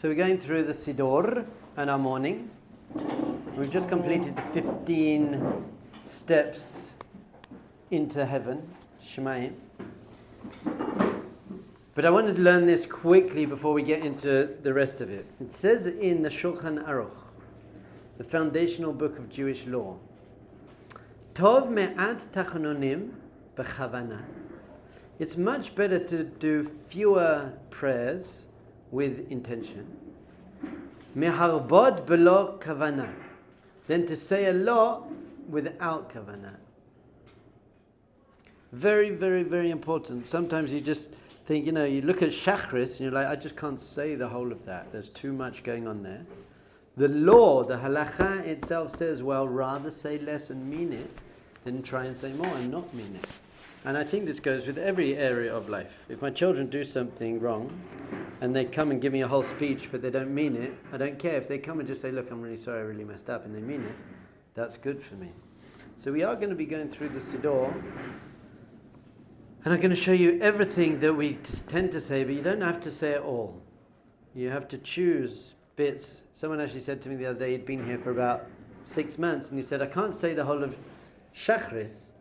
So we're going through the Siddur and our morning. We've just completed the 15 steps into heaven, Shemaim. But I wanted to learn this quickly before we get into the rest of it. It says in the Shulchan Aruch, the foundational book of Jewish law, Tov me'at tachanunim b'chavana. It's much better to do fewer prayers with intention. Meharbod belo kavana, than to say a lot without kavana. Very, very, very important. Sometimes you just think, you look at Shachris and you're like, I just can't say the whole of that. There's too much going on there. The law, the halacha itself says, well, rather say less and mean it than try and say more and not mean it. And I think this goes with every area of life. If my children do something wrong and they come and give me a whole speech but they don't mean it, I don't care. If they come and just say, look, I'm really sorry, I really messed up, and they mean it, that's good for me. So we are going to be going through the Siddur, and I'm going to show you everything that we tend to say, but you don't have to say it all. You have to choose bits. Someone actually said to me the other day, he'd been here for about 6 months, and he said, I can't say the whole of Shachris.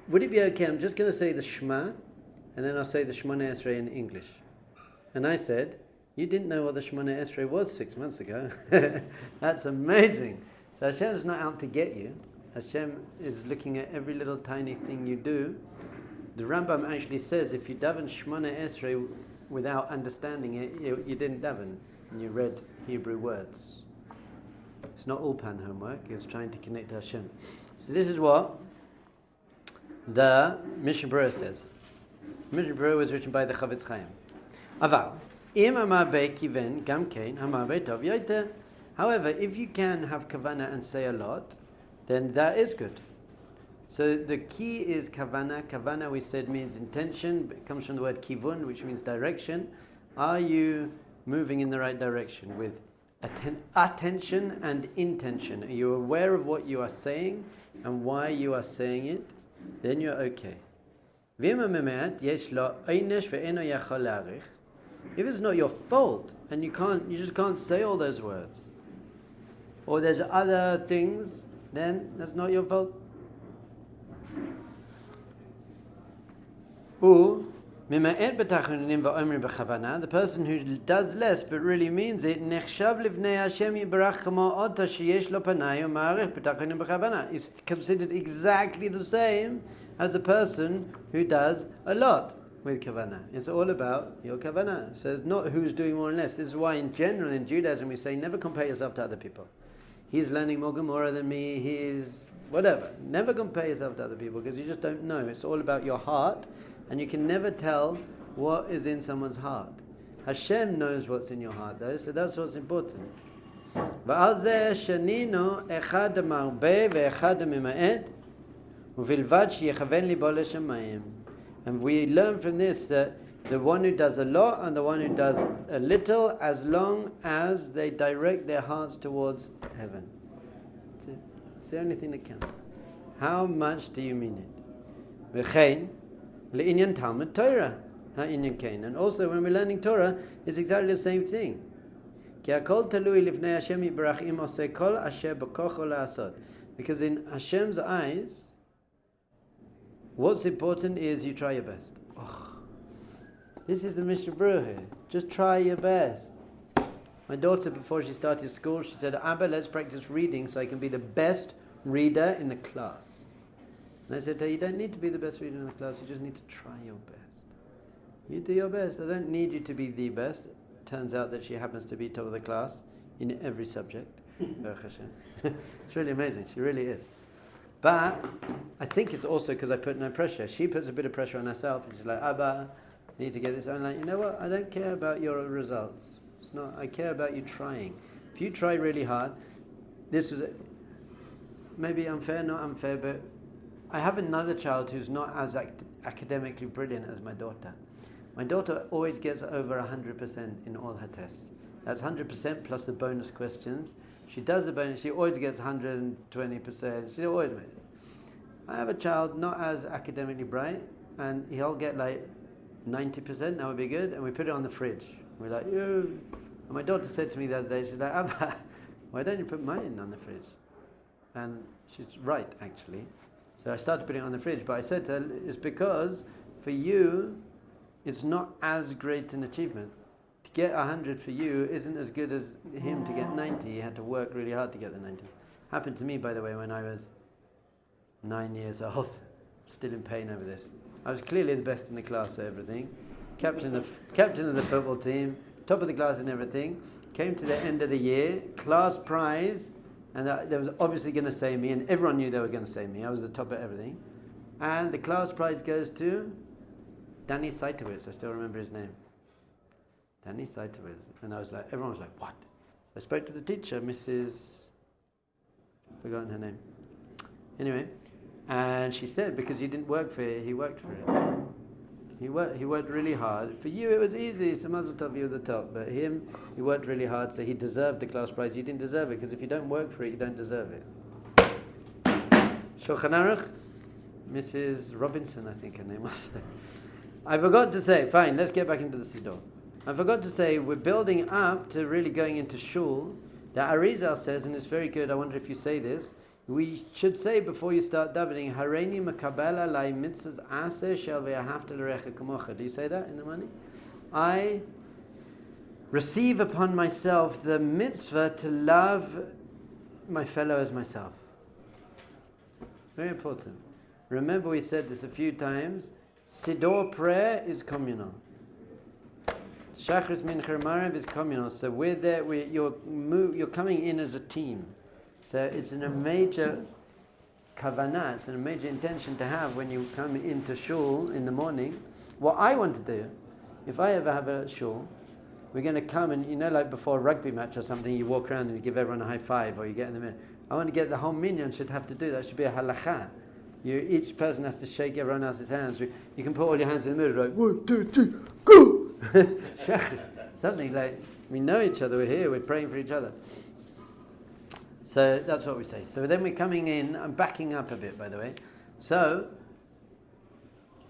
Would it be okay? I'm just going to say the Shema, and then I'll say the Shemona Esrei in English. And I said, you didn't know what the Shemona Esrei was 6 months ago. That's amazing. So Hashem's not out to get you. Hashem is looking at every little tiny thing you do. The Rambam actually says, if you daven Shemona Esrei without understanding it, you didn't daven, and you read Hebrew words. It's not Ulpan homework, it's trying to connect to Hashem. So this is what the Mishnah Berurah says. Mishnah Berurah was written by the Chavetz Chaim. Aval, im amar kiven gam kein amar tov yoter. However, if you can have kavana and say a lot, then that is good. So the key is kavana. Kavana, we said, means intention. It comes from the word kivun, which means direction. Are you moving in the right direction with attention and intention? Are you aware of what you are saying and why you are saying it? Then you're okay. If it's not your fault and you just can't say all those words, or there's other things, then that's not your fault. The person who does less but really means it is considered exactly the same as a person who does a lot with kavana. It's all about your kavana. So it's not who's doing more and less. This is why in general in Judaism we say never compare yourself to other people. He's learning more Gemara than me, he's whatever. Never compare yourself to other people because you just don't know. It's all about your heart. And you can never tell what is in someone's heart. Hashem knows what's in your heart though, so that's what's important. And we learn from this that the one who does a lot and the one who does a little, as long as they direct their hearts towards heaven. It's the only thing that counts. How much do you mean it? Le'inyan Talmud Torah, ha'inyan kain. And also when we're learning Torah, it's exactly the same thing. Because in Hashem's eyes, what's important is you try your best. Oh, this is the Mishnah Berurah here. Just try your best. My daughter, before she started school, she said, Abba, let's practice reading so I can be the best reader in the class. And I said to her, you don't need to be the best reader in the class, you just need to try your best. You do your best. I don't need you to be the best. Turns out that she happens to be top of the class in every subject. It's really amazing, she really is. But I think it's also because I put no pressure. She puts a bit of pressure on herself and she's like, Abba, I need to get this. I'm like, you know what, I don't care about your results. I care about you trying. If you try really hard, this was maybe unfair, not unfair, but I have another child who's not as academically brilliant as my daughter. My daughter always gets over 100% in all her tests. That's 100% plus the bonus questions. She does the bonus, she always gets 120%. She always makes it. I have a child not as academically bright, and he'll get like 90%, that would be good, and we put it on the fridge. We're like, And my daughter said to me the other day, she's like, Abba, why don't you put mine on the fridge? And she's right, actually. So I started putting it on the fridge, but I said to her, it's because for you, it's not as great an achievement. To get 100 for you isn't as good as him to get 90. He had to work really hard to get the 90. Happened to me, by the way, when I was 9 years old. Still in pain over this. I was clearly the best in the class at everything. Captain of the football team, top of the class and everything. Came to the end of the year, class prize, and they was obviously going to say me, and everyone knew they were going to say me. I was the top of everything. And the class prize goes to Danny Seitowitz. I still remember his name. Danny Seitowitz. And I was like, everyone was like, what? So I spoke to the teacher, Mrs. Forgotten her name. Anyway, and she said, because you didn't work for it, he worked for it. He worked really hard. For you, it was easy. So Mazel Tov, you were the top. But him, he worked really hard, so he deserved the class prize. You didn't deserve it, because if you don't work for it, you don't deserve it. Shulchan Aruch, Mrs. Robinson, I think her name was. I forgot to say, fine, let's get back into the Siddur. I forgot to say, we're building up to really going into Shul. The Arizal says, and it's very good, I wonder if you say this, we should say before you start davening, Hareini makabel alai mitzvahs aseh shel ve'ahavta l'recha kamocha. Do you say that in the morning? I receive upon myself the mitzvah to love my fellow as myself. Very important. Remember we said this a few times, Siddur prayer is communal. Shachris Mincha Maariv is communal. So we're there, you're coming in as a team. So it's a major Kavana, it's a major intention to have when you come into shul in the morning. What I want to do, if I ever have a shul, we're going to come and, like before a rugby match or something, you walk around and you give everyone a high five or you get in the middle. I want to get the whole minyan should have to do that. It should be a halacha. Each person has to shake everyone else's hands. You can put all your hands in the middle, like 1, 2, 3, go! Something like, we know each other, we're here, we're praying for each other. So that's what we say. So then we're coming in, I'm backing up a bit by the way. So,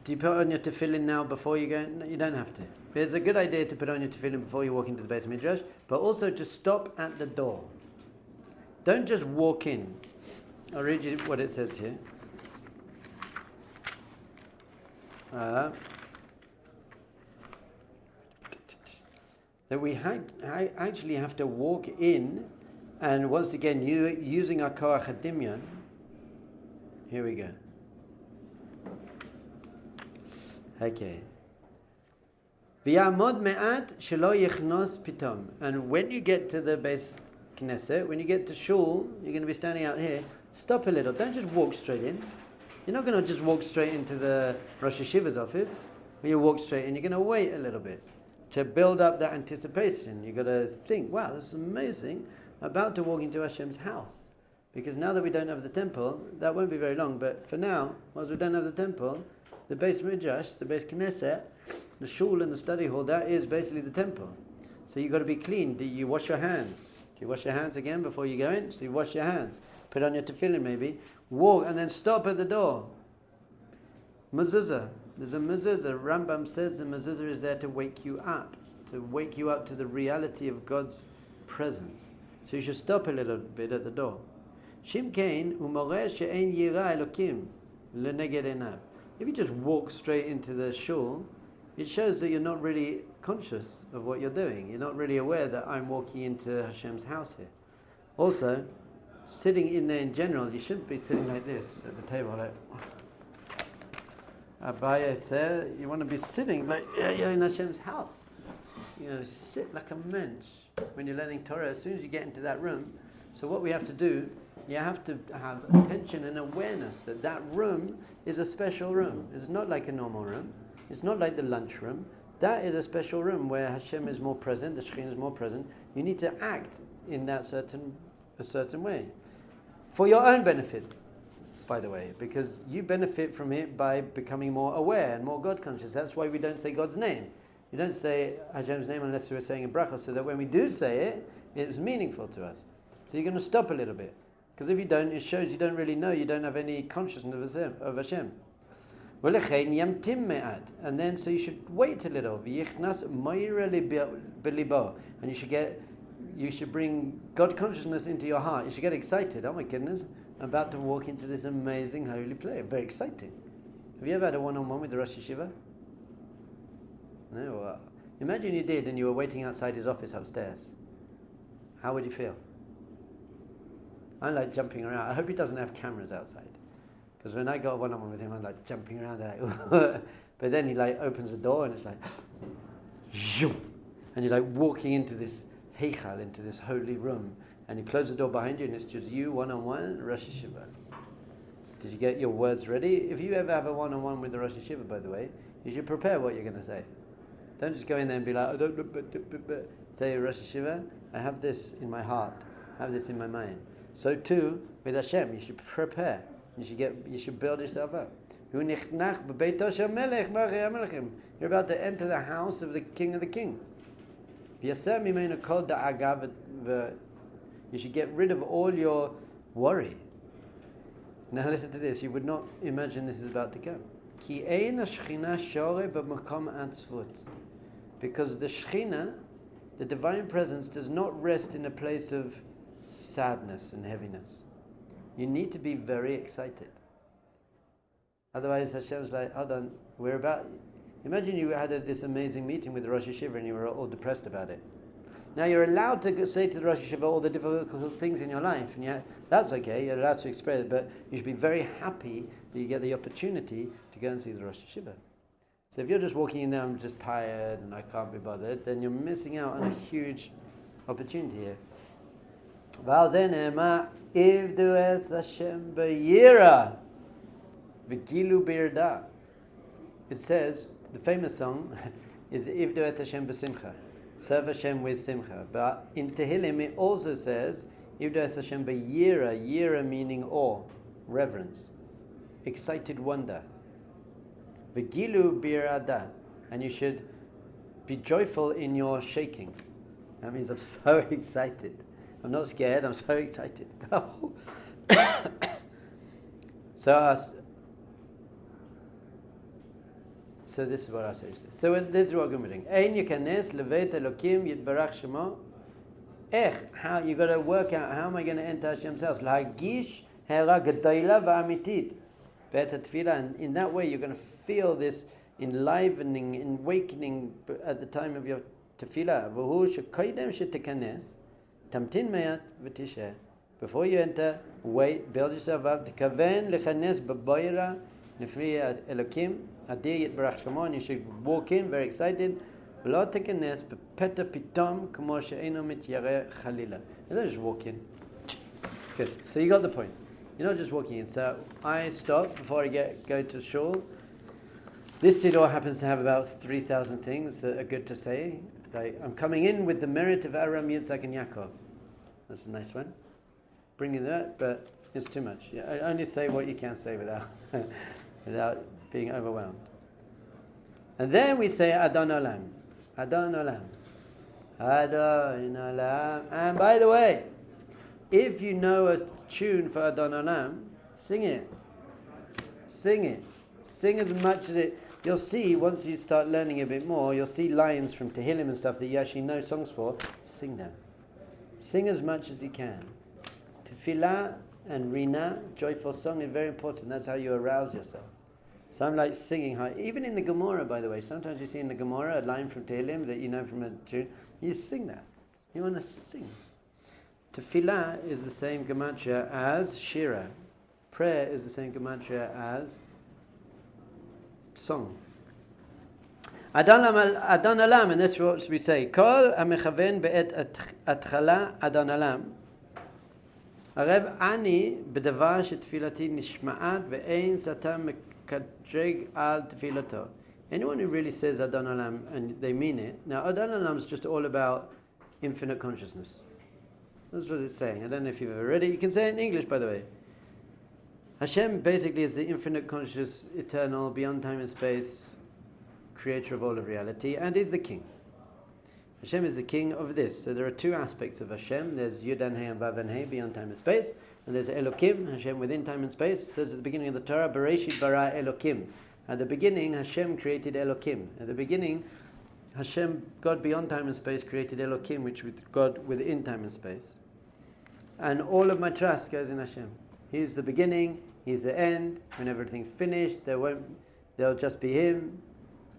do you put on your tefillin now before you go? No, you don't have to. But it's a good idea to put on your tefillin before you walk into the Beis Midrash, but also to stop at the door. Don't just walk in. I'll read you what it says here. That we actually have to walk in, and once again, using our koach hadimyan. Here we go. Okay. V'yamod me'at shelo yichnos pitom. And when you get to the Beis Knesset, when you get to shul, you're going to be standing out here. Stop a little. Don't just walk straight in. You're not going to just walk straight into the Rosh Hashiva's office. When you walk straight in, you're going to wait a little bit to build up that anticipation. You've got to think, wow, this is amazing. I'm about to walk into Hashem's house. Because now that we don't have the temple, that won't be very long, but for now, whilst we don't have the temple, the Beis Midrash, the Beis Knesset, the shul and the study hall, that is basically the temple. So you've got to be clean. Do you wash your hands? Do you wash your hands again before you go in? So you wash your hands. Put on your tefillin maybe. Walk and then stop at the door. Mezuzah. There's a mezuzah. Rambam says the mezuzah is there to wake you up to the reality of God's presence. So you should stop a little bit at the door. Shimkein umoreh she'en yira elokim leneged einav. If you just walk straight into the shul, it shows that you're not really conscious of what you're doing. You're not really aware that I'm walking into Hashem's house here. Also, sitting in there in general, you shouldn't be sitting like this at the table. Like Abaya said, you want to be sitting like you're in Hashem's house. Sit like a mensch when you're learning Torah. As soon as you get into that room, so what we have to do, you have to have attention and awareness that that room is a special room. It's not like a normal room. It's not like the lunch room. That is a special room where Hashem is more present, the Shekhinah is more present. You need to act in that a certain way. For your own benefit, by the way, because you benefit from it by becoming more aware and more God conscious. That's why we don't say God's name. You don't say Hashem's name unless we're saying a bracha, so that when we do say it, it's meaningful to us. So you're going to stop a little bit. Because if you don't, it shows you don't really know, you don't have any consciousness of Hashem. And then, so you should wait a little. And you should bring God consciousness into your heart. You should get excited. Oh my goodness, I'm about to walk into this amazing holy place. Very exciting. Have you ever had a one-on-one with the Rosh Yeshiva? No? Well, imagine you did and you were waiting outside his office upstairs. How would you feel? I like jumping around. I hope he doesn't have cameras outside. Because when I got a one-on-one with him, I'm like jumping around. But then he like opens the door and it's like, and you're like walking into this heichal, into this holy room. And you close the door behind you and it's just you one-on-one, Rosh Yeshiva. Did you get your words ready? If you ever have a one-on-one with the Rosh Yeshiva, by the way, you should prepare what you're going to say. Don't just go in there and be like, I don't know, say, Rosh Yeshiva, I have this in my heart, I have this in my mind. So too, with Hashem, you should prepare. You should build yourself up. You're about to enter the house of the King of the Kings. You should get rid of all your worry. Now listen to this. You would not imagine this is about to come. Because the Shekhinah, the divine presence, does not rest in a place of sadness and heaviness. You need to be very excited. Otherwise Hashem's like, hold on, imagine you had this amazing meeting with the Rosh Yeshiva and you were all depressed about it. Now you're allowed to say to the Rosh Yeshiva all the difficult things in your life, and that's okay, you're allowed to express it, but you should be very happy that you get the opportunity to go and see the Rosh Yeshiva. So if you're just walking in there, I'm just tired and I can't be bothered, then you're missing out on a huge opportunity here. It says, the famous song is Ivdu et Hashem b'simcha. Serve Hashem with simcha. But in Tehillim it also says, Ivdu es Hashem b'yira, yira meaning awe, reverence, excited wonder. V'gilu birada, and you should be joyful in your shaking. That means I'm so excited. I'm not scared, I'm so excited. So this is what I say. So this is what we're doing. Ein yikanes levet Elokim yitbarach shemo. How you got to work out, how am I going to enter Hashem's house? Lagish hera gedola va'amitit be'et tefillah, and in that way you're going to feel this enlivening, awakening at the time of your tefillah. V'hu shekoidem shetikanes tamtin me'at v'tisheh. Before you enter, wait, build yourself up. Tikaven lechanes b'boira nefri Elokim. And you should walk in very excited. You don't just walk in. Good. So you got the point. You're not just walking in. So I stop before I go to shul. This siddur happens to have about 3,000 things that are good to say. Like, I'm coming in with the merit of Aram, Yitzhak, and Yaakov. That's a nice one. Bringing that, but it's too much. I only say what you can say without being overwhelmed. And then we say Adon Olam. Adon Olam. Adon Olam. And by the way, if you know a tune for Adon Olam, sing it. Sing it. Sing as much as it. You'll see, once you start learning a bit more, you'll see lines from Tehillim and stuff that you actually know songs for. Sing them. Sing as much as you can. Tefillah and Rina, joyful song, is very important. That's how you arouse yourself. So I'm like singing high. Even in the Gemara, by the way, sometimes you see in the Gemara a line from Tehillim that you know from a tune. You sing that. You want to sing. Tefillah is the same gematria as Shira. Prayer is the same gematria as song. Adon Olam, and that's what we say. Kol amechaven be'et atchala Adon Olam. Arev ani b'davar shetfilati nishma'at ve'ein satam al tefilato. Anyone who really says Adon Olam and they mean it. Now Adon Olam is just all about infinite consciousness. That's what it's saying. I don't know if you've ever read it. You can say it in English, by the way. Hashem basically is the infinite conscious, eternal, beyond time and space, creator of all of reality, and is the king. Hashem is the king of this. So there are two aspects of Hashem. There's Yud and He and Vav and He, beyond time and space. And there's Elokim, Hashem within time and space. It says at the beginning of the Torah, Bereshit bara Elokim. At the beginning, Hashem created Elokim. At the beginning, Hashem, God beyond time and space, created Elokim, which is God within time and space. And all of my trust goes in Hashem. He's the beginning, He's the end. When everything's finished, there'll just be Him.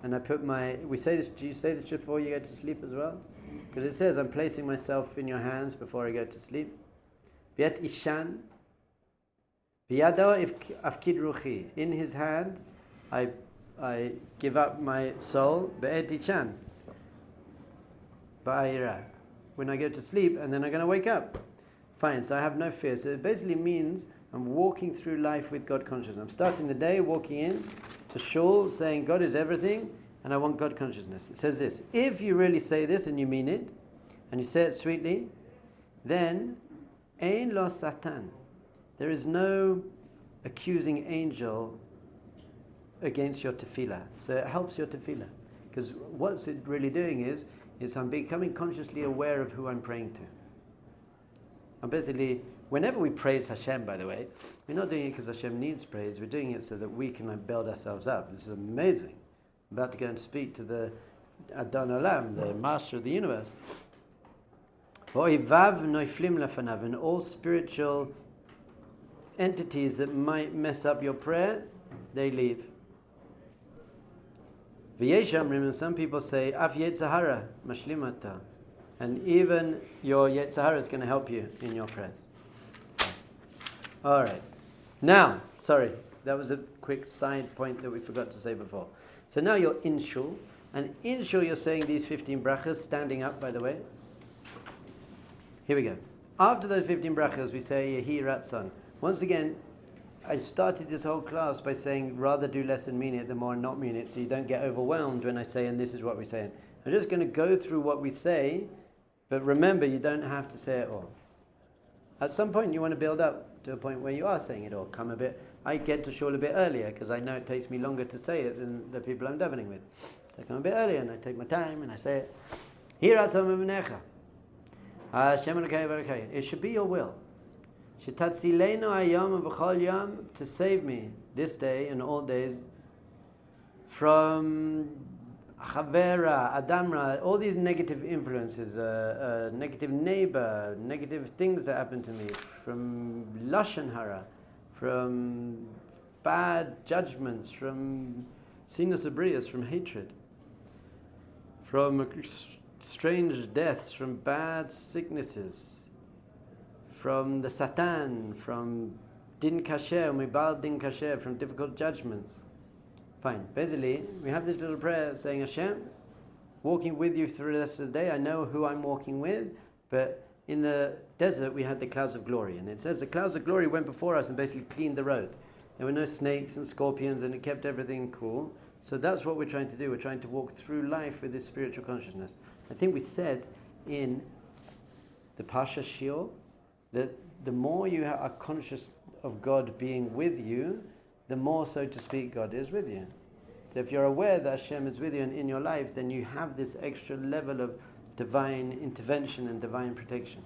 And I put we say this, do you say this before you go to sleep as well? Because it says, I'm placing myself in your hands before I go to sleep. Viet Ishan, Biyado Afkid Ruchi. In His hands, I give up my soul. Be'et Ishan, Ba'ira. When I go to sleep, and then I'm going to wake up. Fine, so I have no fear. So it basically means I'm walking through life with God consciousness. I'm starting the day walking in to shul, saying God is everything, and I want God consciousness. It says this: if you really say this and you mean it, and you say it sweetly, then Ein lo Satan. There is no accusing angel against your tefillah. So it helps your tefillah. Because what's it really doing is I'm becoming consciously aware of who I'm praying to. And basically, whenever we praise Hashem, by the way, we're not doing it because Hashem needs praise. We're doing it so that we can build ourselves up. This is amazing. I'm about to go and speak to the Adon Olam, the Master of the Universe. And all spiritual entities that might mess up your prayer, they leave. And some people say, Af Yetzahara Mashlimata. And even your Yetzahara is going to help you in your prayers. Alright. Now, sorry, that was a quick side point that we forgot to say before. So now you're in shul, and in shul you're saying these 15 brachas, standing up, by the way. Here we go. After those 15 brachas, we say Yehi Ratzon. Once again, I started this whole class by saying rather do less and mean it than more and not mean it, so you don't get overwhelmed when I say, and this is what we're saying. I'm just going to go through what we say, but remember, you don't have to say it all. At some point, you want to build up to a point where you are saying it all. I get to shul a bit earlier, because I know it takes me longer to say it than the people I'm davening with. So I come a bit earlier, and I take my time, and I say it. Here are some of Necha. It should be your will. To save me this day and all days from Chavera, Adamra, all these negative influences, negative neighbor, negative things that happen to me, from Lashon Hara, from bad judgments, from Sinus Abrius, from hatred, from strange deaths, from bad sicknesses, from the Satan, from Din Kasher, Mibal Din Kasher, from difficult judgments. Fine. Basically, we have this little prayer saying, Hashem, walking with you through the rest of the day. I know who I'm walking with, but in the desert we had the clouds of glory. And it says the clouds of glory went before us and basically cleaned the road. There were no snakes and scorpions, and it kept everything cool. So that's what we're trying to do. We're trying to walk through life with this spiritual consciousness. I think we said in the Pasha Shiur that the more you are conscious of God being with you, the more, so to speak, God is with you. So if you're aware that Hashem is with you and in your life, then you have this extra level of divine intervention and divine protection.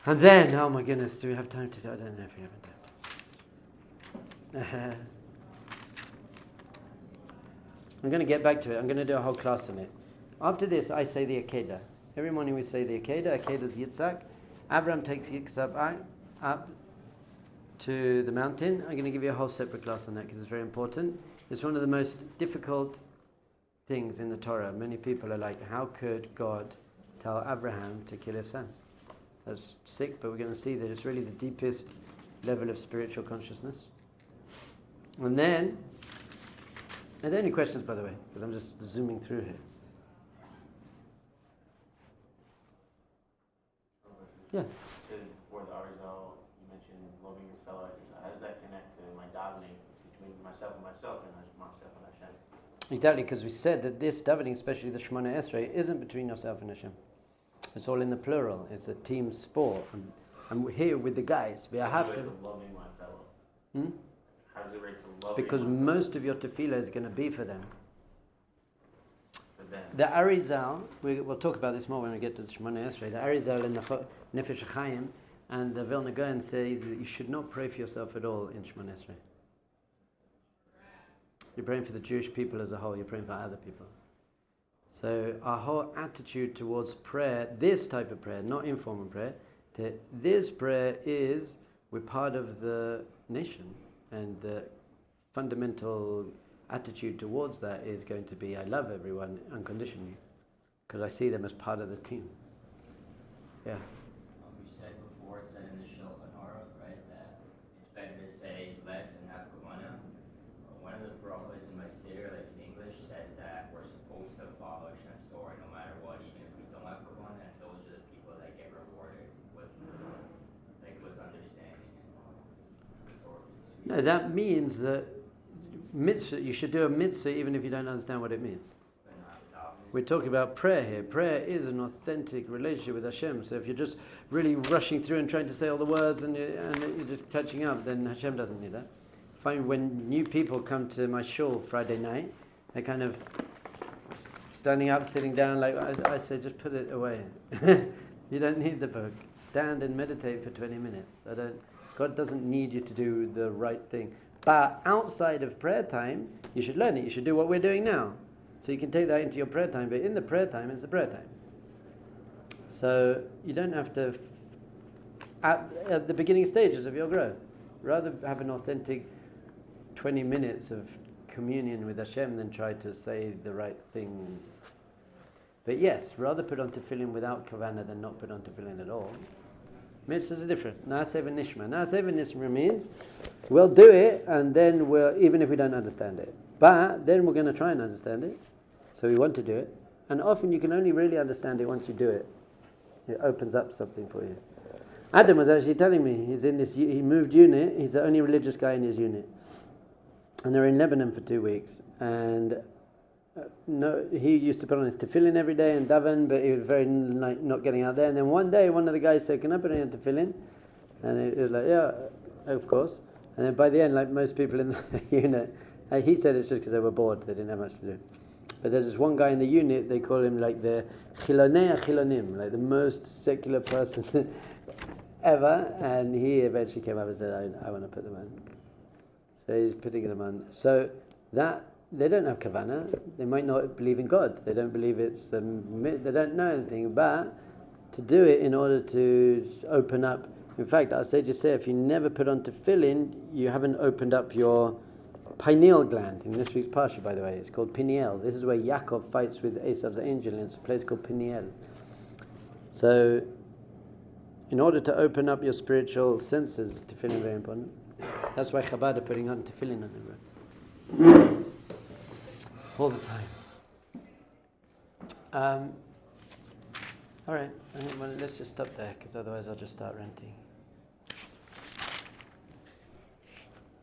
And then, oh my goodness, do we have time to do? I don't know if we have time. I'm going to get back to it. I'm going to do a whole class on it. After this, I say the Akedah. Every morning we say the Akedah. Akedah is Yitzhak. Abraham takes Yitzhak up to the mountain. I'm going to give you a whole separate class on that because it's very important. It's one of the most difficult things in the Torah. Many people are like, how could God tell Abraham to kill his son? That's sick, but we're going to see that it's really the deepest level of spiritual consciousness. And then, are there any questions, by the way? Because I'm just zooming through here. Yeah. For the Arizal, you mentioned loving your fellow. How does that connect to my davening between myself and myself and Hashem? Exactly, because we said that this davening, especially the Shemona Esrei, isn't between yourself and Hashem. It's all in the plural. It's a team sport. I'm here with the guys. We have to. Loving my fellow. How does it relate to loving? Because most of your tefillah is going to be for them. For them. The Arizal, we'll talk about this more when we get to the Shemona Esrei. The Arizal and the Nefesh HaChaim and the Vilna Gaon says that you should not pray for yourself at all in Shemona Esrei. You're praying for the Jewish people as a whole. You're praying for other people. So our whole attitude towards prayer, this type of prayer, not informal prayer, this prayer is we're part of the nation, and the fundamental attitude towards that is going to be I love everyone unconditionally because I see them as part of the team. Yeah. You said before, it said in the Shulchan Aruch, right, that it's better to say less and have Kavana. One of the brachos in my siddur, like in English, says that we're supposed to follow Hashem's Torah no matter what, even if we don't have Kavana, and those are the people that get rewarded with understanding and Torah. No, that means that mitzvah, you should do a mitzvah even if you don't understand what it means. We're talking about prayer here. Prayer is an authentic relationship with Hashem. So if you're just really rushing through and trying to say all the words and you're just catching up, then Hashem doesn't need that. I find when new people come to my shul Friday night, they're kind of standing up, sitting down, like I say, just put it away. You don't need the book. Stand and meditate for 20 minutes. God doesn't need you to do the right thing. But outside of prayer time, you should learn it. You should do what we're doing now. So you can take that into your prayer time, but in the prayer time, it's the prayer time. So you don't have to, at the beginning stages of your growth, rather have an authentic 20 minutes of communion with Hashem than try to say the right thing. But yes, rather put on tefillin without Kavana than not put on tefillin at all. Mitzvahs are different. Na'aseh v'nishma. Na'aseh v'nishma means we'll do it, and then even if we don't understand it. But then we're going to try and understand it. So we want to do it. And often you can only really understand it once you do it. It opens up something for you. Adam was actually telling me, he moved unit, he's the only religious guy in his unit. And they're in Lebanon for 2 weeks. And he used to put on his tefillin every day and daven, but he was very not getting out there. And then one day, one of the guys said, "Can I put on your tefillin?" And he was like, "Yeah, of course." And then by the end, like most people in the unit, he said it's just because they were bored, they didn't have much to do. But there's this one guy in the unit, they call him like the Chilonei HaChilonim, like the most secular person ever. And he eventually came up and said, I want to put them on. So he's putting them on. So that, they don't have Kavana, they might not believe in God, they don't believe they don't know anything, but to do it in order to open up. In fact, I'll say if you never put on tefillin, you haven't opened up your pineal gland. In this week's parsha, by the way, it's called Peniel. This is where Yaakov fights with Esav's angel, and it's a place called Peniel. So, in order to open up your spiritual senses, tefillin is very important. That's why Chabad are putting on tefillin on everyone. All the time. All right, let's just stop there, because otherwise I'll just start ranting.